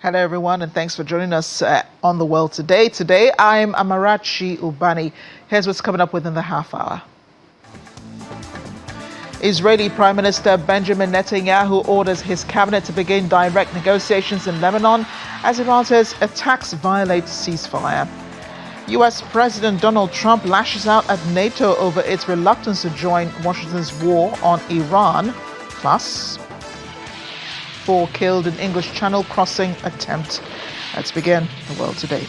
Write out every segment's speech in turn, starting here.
Hello, everyone, and thanks for joining us on The World Today. Today, I'm Amarachi Ubani. Here's what's coming up within the half hour. Israeli Prime Minister Benjamin Netanyahu orders his cabinet to begin direct negotiations in Lebanon as Iran says attacks violate ceasefire. U.S. President Donald Trump lashes out at NATO over its reluctance to join Washington's war on Iran. Plus, 4 killed in English Channel crossing attempt. Let's begin The World Today.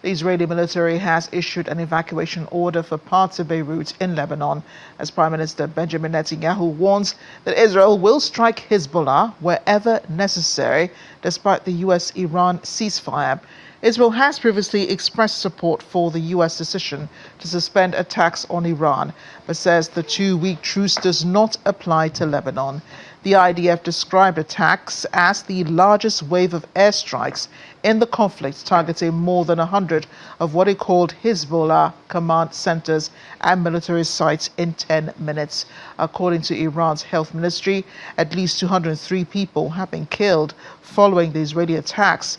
The Israeli military has issued an evacuation order for parts of Beirut in Lebanon as Prime Minister Benjamin Netanyahu warns that Israel will strike Hezbollah wherever necessary despite the U.S.-Iran ceasefire. Israel has previously expressed support for the U.S. decision to suspend attacks on Iran, but says the 2-week truce does not apply to Lebanon. The IDF described attacks as the largest wave of airstrikes in the conflict, targeting more than 100 of what it called Hezbollah command centers and military sites in 10 minutes. According to Iran's health ministry, at least 203 people have been killed following the Israeli attacks.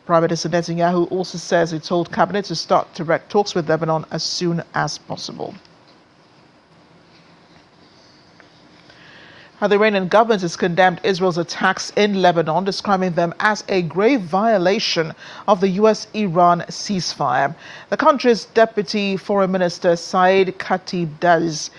Prime Minister Netanyahu also says he told cabinet to start direct talks with Lebanon as soon as possible. The Iranian government has condemned Israel's attacks in Lebanon, describing them as a grave violation of the U.S.-Iran ceasefire. The country's Deputy Foreign Minister Saeed Khatibzadeh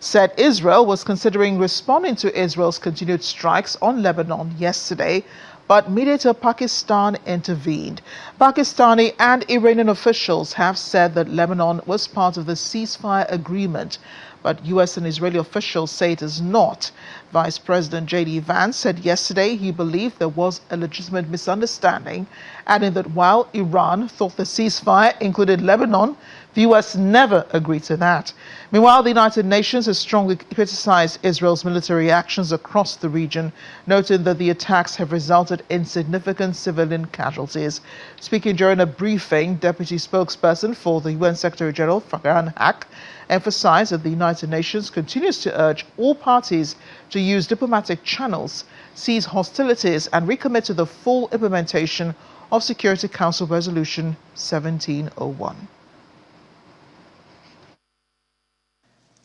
said Israel was considering responding to Israel's continued strikes on Lebanon yesterday, but mediator Pakistan intervened. Pakistani and Iranian officials have said that Lebanon was part of the ceasefire agreement, but U.S. and Israeli officials say it is not. Vice President J.D. Vance said yesterday he believed there was a legitimate misunderstanding, adding that while Iran thought the ceasefire included Lebanon, the U.S. never agreed to that. Meanwhile, the United Nations has strongly criticized Israel's military actions across the region, noting that the attacks have resulted in significant civilian casualties. Speaking during a briefing, Deputy Spokesperson for the UN Secretary General Farhan Haq emphasized that the United Nations continues to urge all parties to use diplomatic channels, cease hostilities, and recommit to the full implementation of Security Council Resolution 1701.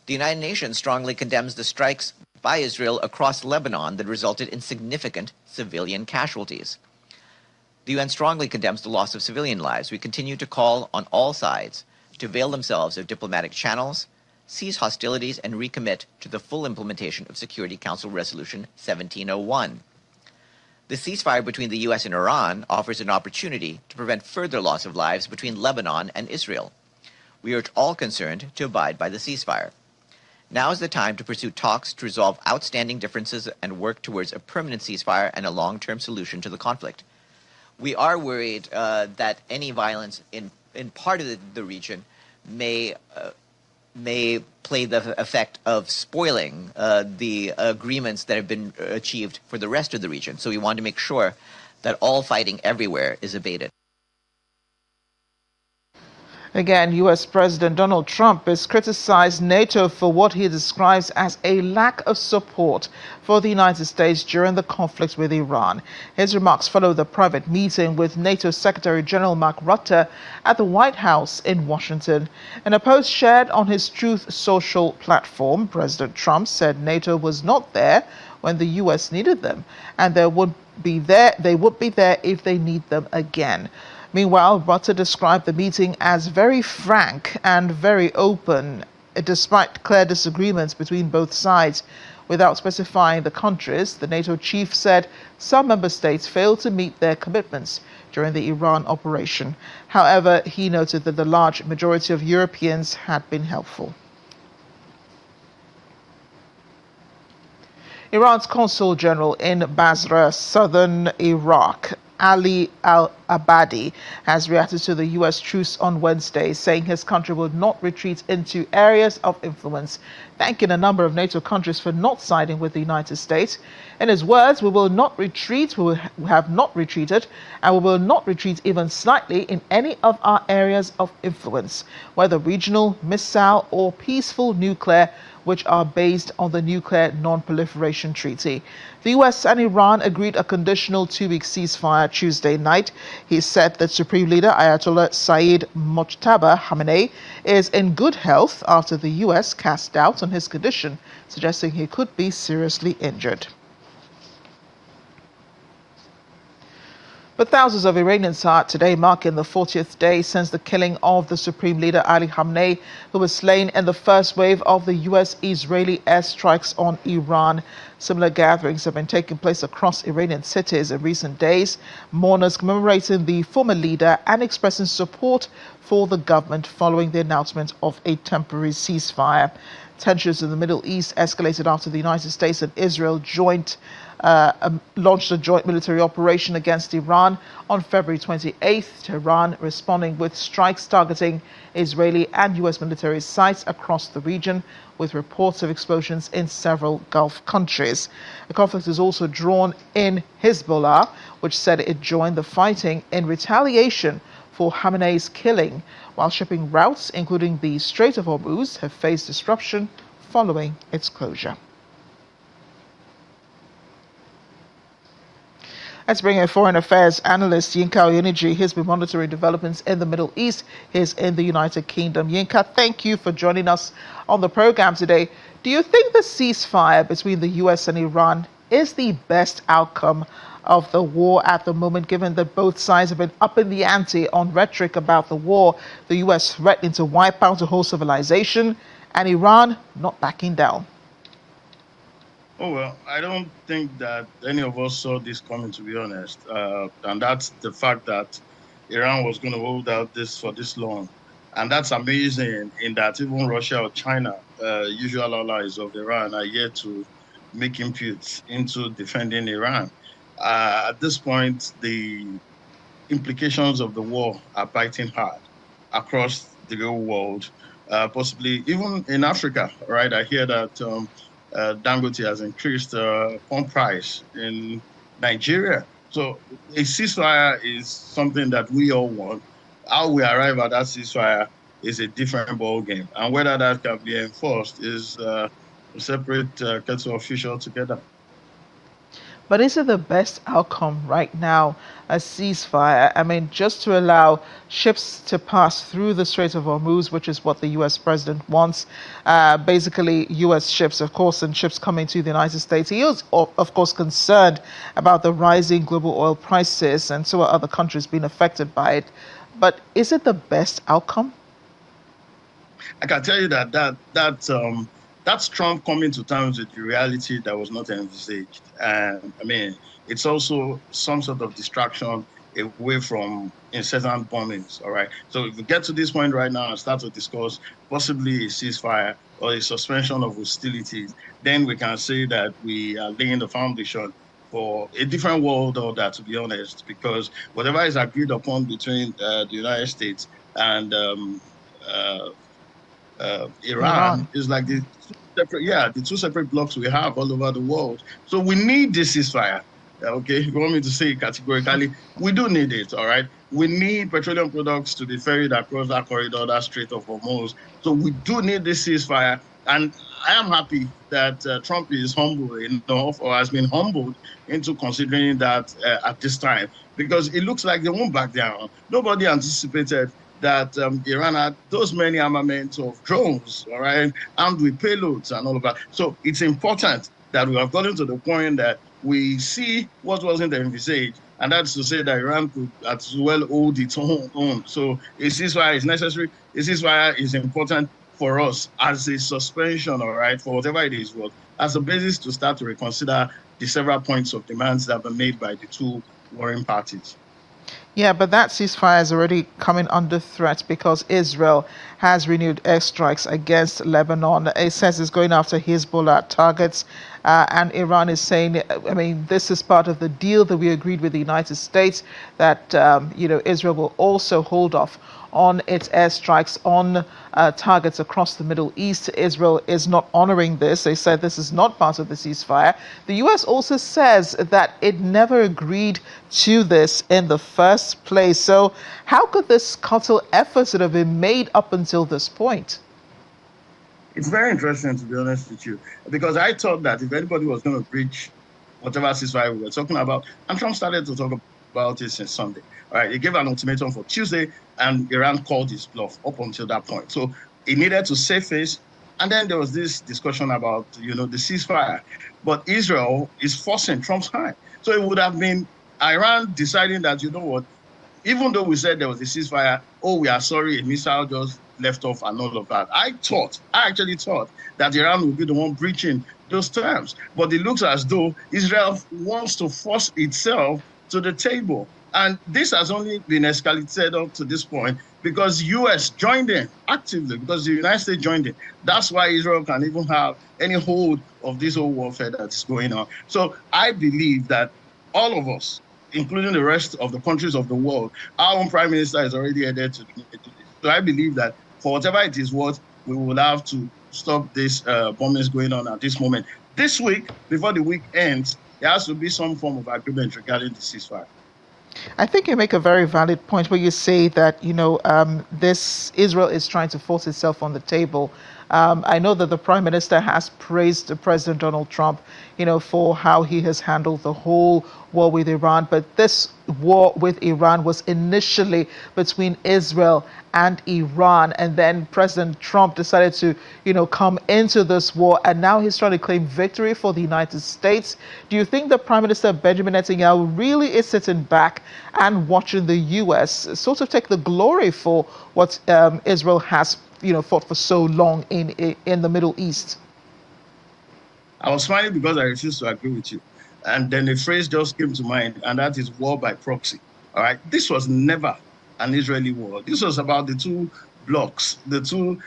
The United Nations strongly condemns the strikes by Israel across Lebanon that resulted in significant civilian casualties. The UN strongly condemns the loss of civilian lives. We continue to call on all sides to avail themselves of diplomatic channels, cease hostilities, and recommit to the full implementation of Security Council Resolution 1701. The ceasefire between the U.S. and Iran offers an opportunity to prevent further loss of lives between Lebanon and Israel. We urge all concerned to abide by the ceasefire. Now is the time to pursue talks to resolve outstanding differences and work towards a permanent ceasefire and a long-term solution to the conflict. We are worried that any violence in part of the region may play the effect of spoiling the agreements that have been achieved for the rest of the region. So we want to make sure that all fighting everywhere is abated. Again, U.S. President Donald Trump has criticized NATO for what he describes as a lack of support for the United States during the conflict with Iran. His remarks follow the private meeting with NATO Secretary General Mark Rutte at the White House in Washington. In a post shared on his Truth Social platform, President Trump said NATO was not there when the U.S. needed them, and they would be there if they need them again. Meanwhile, Rutte described the meeting as very frank and very open, despite clear disagreements between both sides. Without specifying the countries, the NATO chief said some member states failed to meet their commitments during the Iran operation. However, he noted that the large majority of Europeans had been helpful. Iran's consul general in Basra, southern Iraq, Ali al-Abadi, has reacted to the U.S. truce on Wednesday, saying his country will not retreat into areas of influence, thanking a number of NATO countries for not siding with the United States. In his words, we will not retreat, we have not retreated, and we will not retreat even slightly in any of our areas of influence, whether regional, missile, or peaceful nuclear. which are based on the Nuclear Non-Proliferation Treaty. The US and Iran agreed a conditional 2-week ceasefire Tuesday night. He said that Supreme Leader Ayatollah Saeed Mojtaba Khamenei is in good health after the US cast doubt on his condition, suggesting he could be seriously injured. But thousands of Iranians are today marking the 40th day since the killing of the Supreme Leader Ali Khamenei, who was slain in the first wave of the US-Israeli airstrikes on Iran. Similar gatherings have been taking place across Iranian cities in recent days, mourners commemorating the former leader and expressing support for the government following the announcement of a temporary ceasefire. Tensions in the Middle East escalated after the United States and Israel launched a joint military operation against Iran on February 28th, Tehran responding with strikes targeting Israeli and US military sites across the region, with reports of explosions in several Gulf countries. The conflict is also drawn in Hezbollah, which said it joined the fighting in retaliation for Khamenei's killing, while shipping routes, including the Strait of Hormuz, have faced disruption following its closure. Let's bring in foreign affairs analyst Yinka Oyeniyi. He's been monitoring developments in the Middle East. He's in the United Kingdom. Yinka, thank you for joining us on the program today. Do you think the ceasefire between the US and Iran is the best outcome of the war at the moment, given that both sides have been upping the ante on rhetoric about the war, the US threatening to wipe out a whole civilization, and Iran not backing down? Oh, well, I don't think that any of us saw this coming, to be honest. And that's the fact that Iran was going to hold out this for this long. And that's amazing in that even Russia or China, usual allies of Iran, are yet to make inputs into defending Iran. At this point, the implications of the war are biting hard across the whole world, possibly even in Africa, right? I hear that Dangote has increased pump price in Nigeria. So a ceasefire is something that we all want. How we arrive at that ceasefire is a different ballgame. And whether that can be enforced is a separate kettle of fish altogether. But is it the best outcome right now, a ceasefire? I mean, just to allow ships to pass through the Strait of Hormuz, which is what the US president wants. Basically, US ships, of course, and ships coming to the United States. He is, of course, concerned about the rising global oil prices, and so are other countries being affected by it. But is it the best outcome? I can tell you that's Trump coming to terms with the reality that was not envisaged. And I mean, it's also some sort of distraction away from incessant bombings, all right? So if we get to this point right now and start to discuss possibly a ceasefire or a suspension of hostilities, then we can say that we are laying the foundation for a different world order, to be honest, because whatever is agreed upon between the United States and Iran is like the two separate blocks we have all over the world. So we need this ceasefire. Okay, you want me to say categorically, we do need it, all right? We need petroleum products to be ferried across that corridor, that Strait of Hormuz. So we do need this ceasefire. And I am happy that Trump is humble enough, or has been humbled into considering that at this time, because it looks like they won't back down. Nobody anticipated that Iran had those many armaments of drones, all right, armed with payloads and all of that. So it's important that we have gotten to the point that we see what wasn't envisaged, and that's to say that Iran could as well hold its own. So a ceasefire is necessary. A ceasefire is important for us as a suspension, all right, for whatever it is, as a basis to start to reconsider the several points of demands that were made by the two warring parties. Yeah, but that ceasefire is already coming under threat because Israel has renewed airstrikes against Lebanon. It says it's going after Hezbollah targets, and Iran is saying, I mean, this is part of the deal that we agreed with the United States, that Israel will also hold off on its airstrikes on targets across the Middle East. Israel is not honoring this. They said this is not part of the ceasefire. The U.S. also says that it never agreed to this in the first place. So how could this scuttle efforts that have been made up until this point? It's very interesting, to be honest with you, because I thought that if anybody was going to breach whatever ceasefire we were talking about, and Trump started to talk about it since Sunday. All right, he gave an ultimatum for Tuesday, and Iran called his bluff up until that point. So he needed to save face. And then there was this discussion about, the ceasefire. But Israel is forcing Trump's hand. So it would have been Iran deciding that, what, even though we said there was a ceasefire, we are sorry, a missile just left off and all of that. I actually thought that Iran would be the one breaching those terms. But it looks as though Israel wants to force itself to the table. And this has only been escalated up to this point because U.S. joined in actively, because the United States joined in. That's why Israel can even have any hold of this whole warfare that's going on. So I believe that all of us, including the rest of the countries of the world, our own prime minister is already headed to this. So I believe that for whatever it is worth, we will have to stop this bombings going on at this moment. This week, before the week ends, there has to be some form of agreement regarding the ceasefire. I think you make a very valid point where you say that, this Israel is trying to force itself on the table. I know that the Prime Minister has praised President Donald Trump, for how he has handled the whole war with Iran. But this war with Iran was initially between Israel and Iran. And then President Trump decided to, come into this war. And now he's trying to claim victory for the United States. Do you think that Prime Minister Benjamin Netanyahu really is sitting back and watching the U.S. sort of take the glory for what Israel has fought for so long in the Middle East? I was smiling because I refuse to agree with you. And then a phrase just came to mind, and that is war by proxy. All right. This was never an Israeli war. This was about the two blocks, the two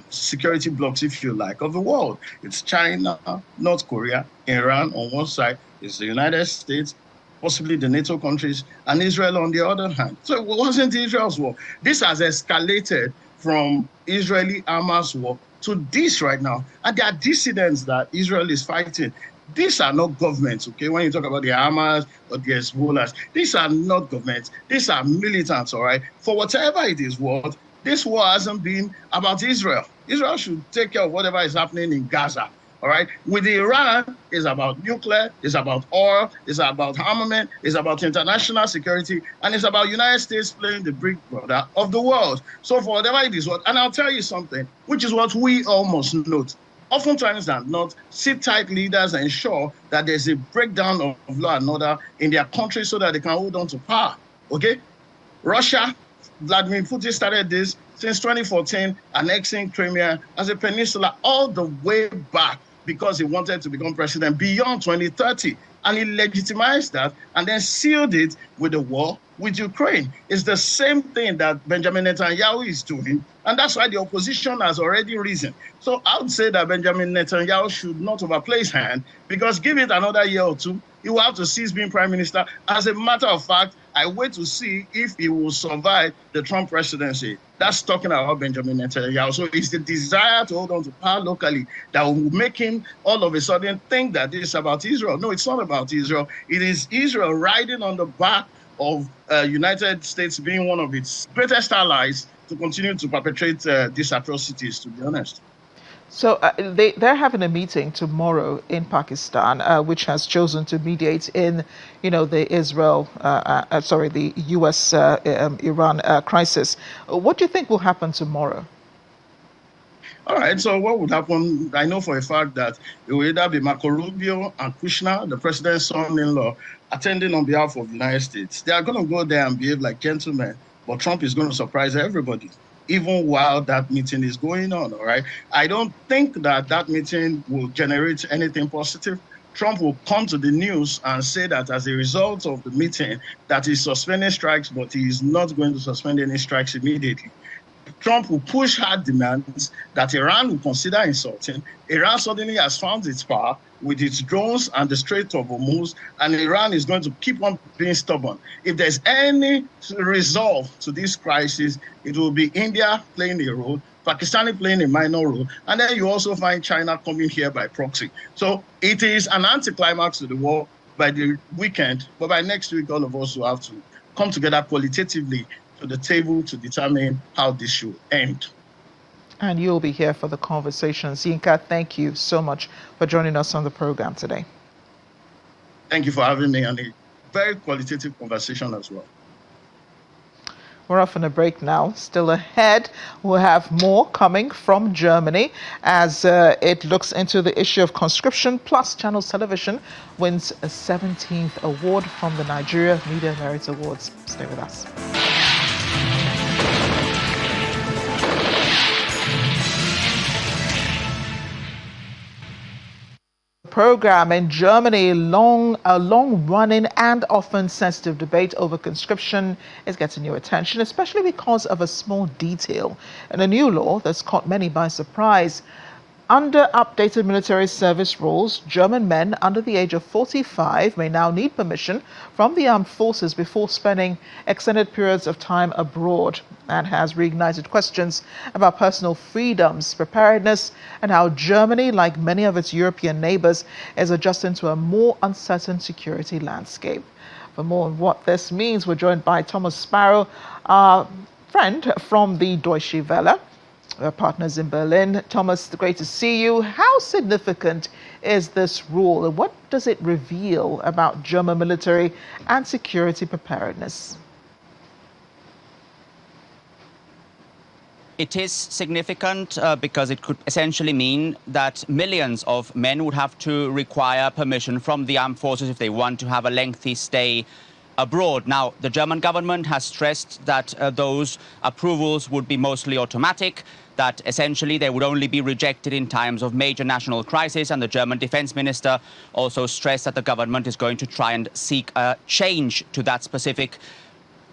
security blocks, if you like, of the world. It's China, North Korea, Iran on one side, it's the United States, possibly the NATO countries, and Israel on the other hand. So it wasn't Israel's war. This has escalated from Israeli-Hamas war to this right now. And there are dissidents that Israel is fighting. These are not governments, okay? When you talk about the Hamas or the Hezbollah, these are not governments. These are militants, all right? For whatever it is worth, this war hasn't been about Israel. Israel should take care of whatever is happening in Gaza, all right? With Iran, it's about nuclear, it's about oil, it's about armament, it's about international security, and it's about United States playing the big brother of the world. So for whatever it is worth, and I'll tell you something, which is what we all must note. Oftentimes than not, sit-tight leaders ensure that there's a breakdown of law and order in their country so that they can hold on to power, okay? Russia, Vladimir Putin started this since 2014, annexing Crimea as a peninsula all the way back because he wanted to become president beyond 2030. And he legitimized that and then sealed it with the war with Ukraine. It's the same thing that Benjamin Netanyahu is doing. And that's why the opposition has already risen. So I would say that Benjamin Netanyahu should not overplay his hand, because give it another year or two, he will have to cease being prime minister. As a matter of fact, I wait to see if he will survive the Trump presidency. That's talking about Benjamin Netanyahu. So it's the desire to hold on to power locally that will make him all of a sudden think that this is about Israel. No, it's not about Israel. It is Israel riding on the back of United States being one of its greatest allies to continue to perpetrate these atrocities, to be honest. So they're having a meeting tomorrow in Pakistan, which has chosen to mediate in, the the U.S.-Iran crisis. What do you think will happen tomorrow? All right, so what would happen? I know for a fact that it will either be Marco Rubio and Kushner, the president's son-in-law, attending on behalf of the United States. They are going to go there and behave like gentlemen, but Trump is going to surprise everybody, even while that meeting is going on, all right? I don't think that meeting will generate anything positive. Trump will come to the news and say that as a result of the meeting, that he's suspending strikes, but he is not going to suspend any strikes immediately. Trump will push hard demands that Iran will consider insulting. Iran suddenly has found its power with its drones and the Strait of Hormuz, and Iran is going to keep on being stubborn. If there's any resolve to this crisis, it will be India playing a role, Pakistan playing a minor role, and then you also find China coming here by proxy. So it is an anticlimax to the war by the weekend, but by next week, all of us will have to come together qualitatively to the table to determine how this should end. And you'll be here for the conversation. Zinka, thank you so much for joining us on the program today. Thank you for having me, and a very qualitative conversation as well. We're off on a break now. Still ahead, we'll have more coming from Germany as it looks into the issue of conscription. Plus, Channels Television wins a 17th award from the Nigeria Media Merit Awards. Stay with us. Program in Germany, a long-running and often sensitive debate over conscription is getting new attention, especially because of a small detail in a new law that's caught many by surprise. Under updated military service rules, German men under the age of 45 may now need permission from the armed forces before spending extended periods of time abroad, and has reignited questions about personal freedoms, preparedness, and how Germany, like many of its European neighbors, is adjusting to a more uncertain security landscape. For more on what this means, we're joined by Thomas Sparrow, our friend from the Deutsche Welle. We're partners in Berlin. Thomas, great to see you. How significant is this rule, and what does it reveal about German military and security preparedness? It is significant because it could essentially mean that millions of men would have to require permission from the armed forces if they want to have a lengthy stay abroad. Now, the German government has stressed that those approvals would be mostly automatic, that essentially they would only be rejected in times of major national crisis, and the German defense minister also stressed that the government is going to try and seek a change to that specific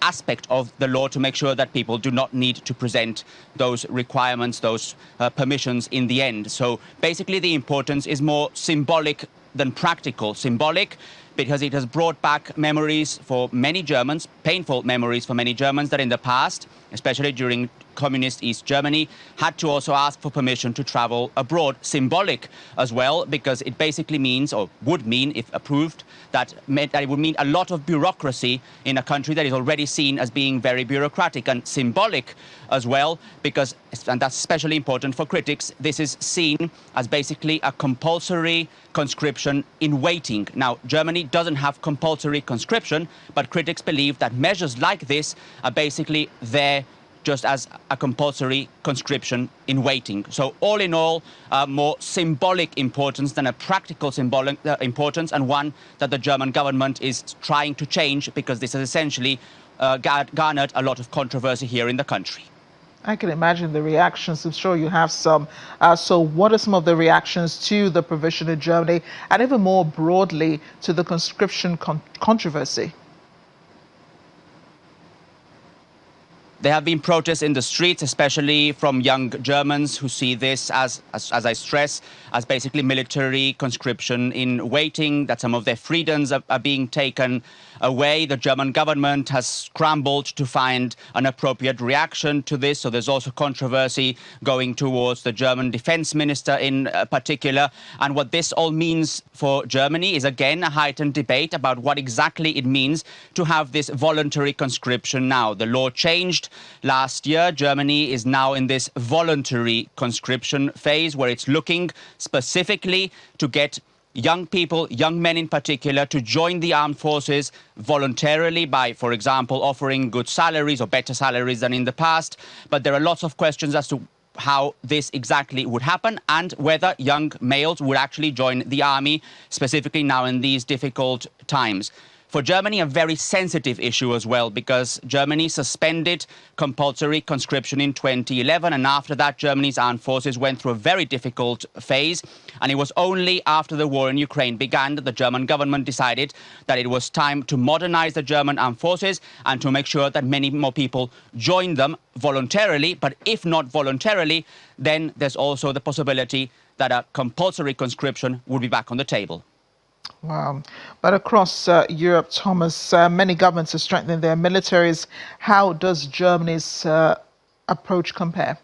aspect of the law to make sure that people do not need to present those requirements, those permissions in the end. So basically the importance is more symbolic than practical. Symbolic because it has brought back memories for many Germans, painful memories for many Germans, that in the past, especially during communist East Germany, had to also ask for permission to travel abroad. Symbolic as well, because it basically means, or would mean, if approved, that it would mean a lot of bureaucracy in a country that is already seen as being very bureaucratic. And symbolic as well, because, and that's especially important for critics, this is seen as basically a compulsory conscription in waiting. Now, Germany doesn't have compulsory conscription, but critics believe that measures like this are basically there just as a compulsory conscription in waiting. So all in all, more symbolic importance than a practical symbolic importance, and one that the German government is trying to change, because this has essentially garnered a lot of controversy here in the country. I can imagine the reactions. I'm sure you have some. So what are some of the reactions to the provision in Germany, and even more broadly to the conscription controversy? There have been protests in the streets, especially from young Germans who see this as I stress, as basically military conscription in waiting, that some of their freedoms are being taken away. The German government has scrambled to find an appropriate reaction to this. So there's also controversy going towards the German defense minister in particular. And what this all means for Germany is, again, a heightened debate about what exactly it means to have this voluntary conscription now. The law changed last year. Germany is now in this voluntary conscription phase, where it's looking specifically to get young people, young men in particular, to join the armed forces voluntarily by, for example, offering good salaries or better salaries than in the past. But there are lots of questions as to how this exactly would happen, and whether young males would actually join the army, specifically now in these difficult times. For Germany, a very sensitive issue as well, because Germany suspended compulsory conscription in 2011. And after that, Germany's armed forces went through a very difficult phase. And it was only after the war in Ukraine began that the German government decided that it was time to modernize the German armed forces and to make sure that many more people joined them voluntarily. But if not voluntarily, then there's also the possibility that a compulsory conscription would be back on the table. Wow. But across Europe, Thomas, many governments are strengthening their militaries. How does Germany's approach compare?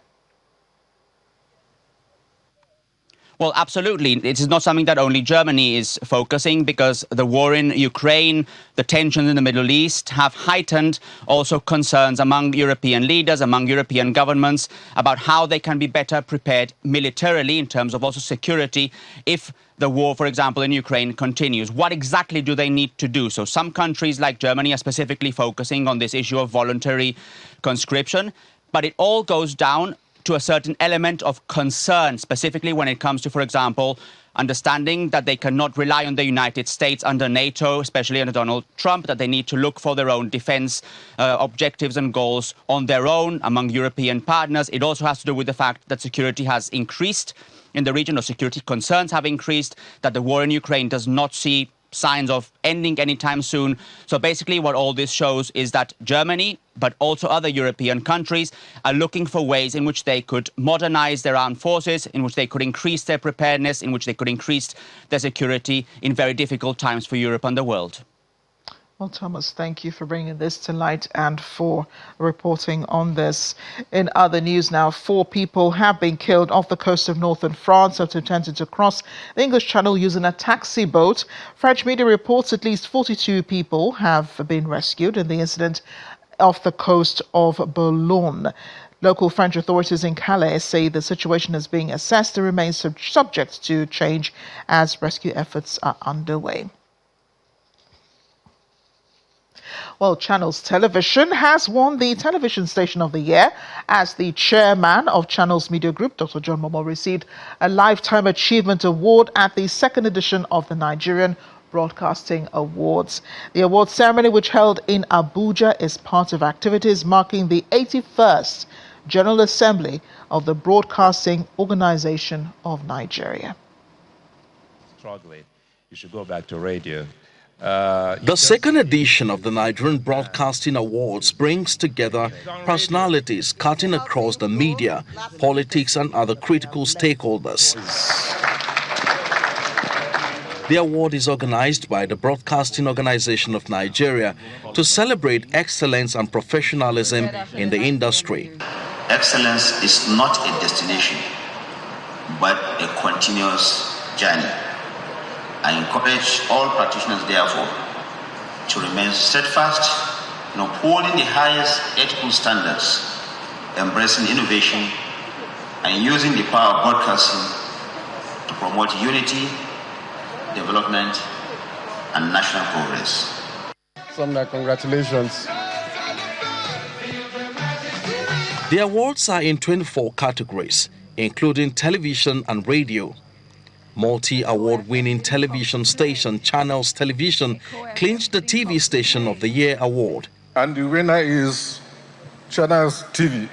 Well, absolutely. It is not something that only Germany is focusing, because the war in Ukraine, the tensions in the Middle East have heightened also concerns among European leaders, among European governments, about how they can be better prepared militarily in terms of also security if the war, for example, in Ukraine continues. What exactly do they need to do? So some countries like Germany are specifically focusing on this issue of voluntary conscription, but it all goes down to a certain element of concern, specifically when it comes to, for example, understanding that they cannot rely on the United States under NATO, especially under Donald Trump, that they need to look for their own defense objectives and goals on their own among European partners. It also has to do with the fact that security has increased in the region, or security concerns have increased, that the war in Ukraine does not see signs of ending anytime soon. So basically what all this shows is that Germany, but also other European countries, are looking for ways in which they could modernize their armed forces, in which they could increase their preparedness, in which they could increase their security in very difficult times for Europe and the world. Well, Thomas, thank you for bringing this to light and for reporting on this. In other news now, 4 people have been killed off the coast of northern France after attempting to cross the English Channel using a taxi boat. French media reports at least 42 people have been rescued in the incident off the coast of Boulogne. Local French authorities in Calais say the situation is being assessed and remains subject to change as rescue efforts are underway. Well, Channels Television has won the Television Station of the Year as the chairman of Channels Media Group, Dr. John Momo, received a Lifetime Achievement Award at the 2nd edition of the Nigerian Broadcasting Awards. The award ceremony, which held in Abuja, is part of activities marking the 81st General Assembly of the Broadcasting Organization of Nigeria. Struggling, you should go back to radio. The 2nd edition of the Nigerian Broadcasting Awards brings together personalities cutting across the media, politics and other critical stakeholders. The award is organized by the Broadcasting Organization of Nigeria to celebrate excellence and professionalism in the industry. Excellence is not a destination, but a continuous journey. I encourage all practitioners, therefore, to remain steadfast in upholding the highest ethical standards, embracing innovation, and using the power of broadcasting to promote unity, development, and national progress. Congratulations. The awards are in 24 categories, including television and radio. Multi-award-winning television station Channels Television clinched the TV Station of the Year award. And the winner is Channels TV.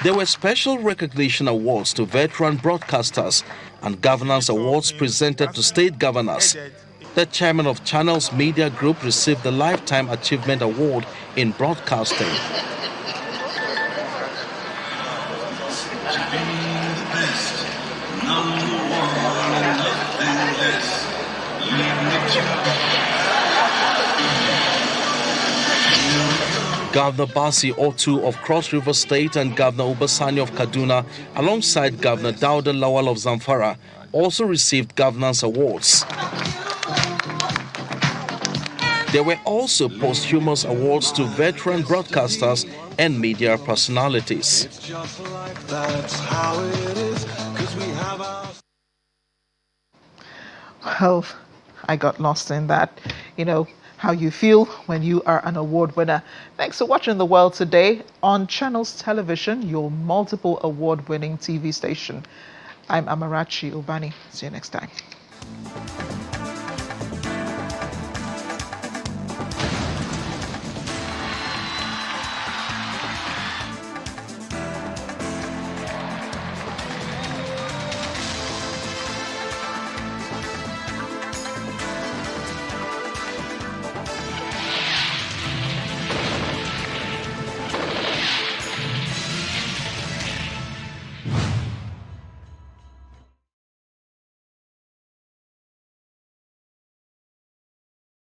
There were special recognition awards to veteran broadcasters and governance awards presented to state governors. The chairman of Channels Media Group received the Lifetime Achievement Award in broadcasting. Governor Basi Otu of Cross River State and Governor Ubasani of Kaduna, alongside Governor Dauda Lawal of Zamfara, also received governance awards. There were also posthumous awards to veteran broadcasters and media personalities. Well, I got lost in that, how you feel when you are an award winner. Thanks for watching The World Today on Channels Television, your multiple award-winning TV station. I'm Amarachi Ubani. See you next time.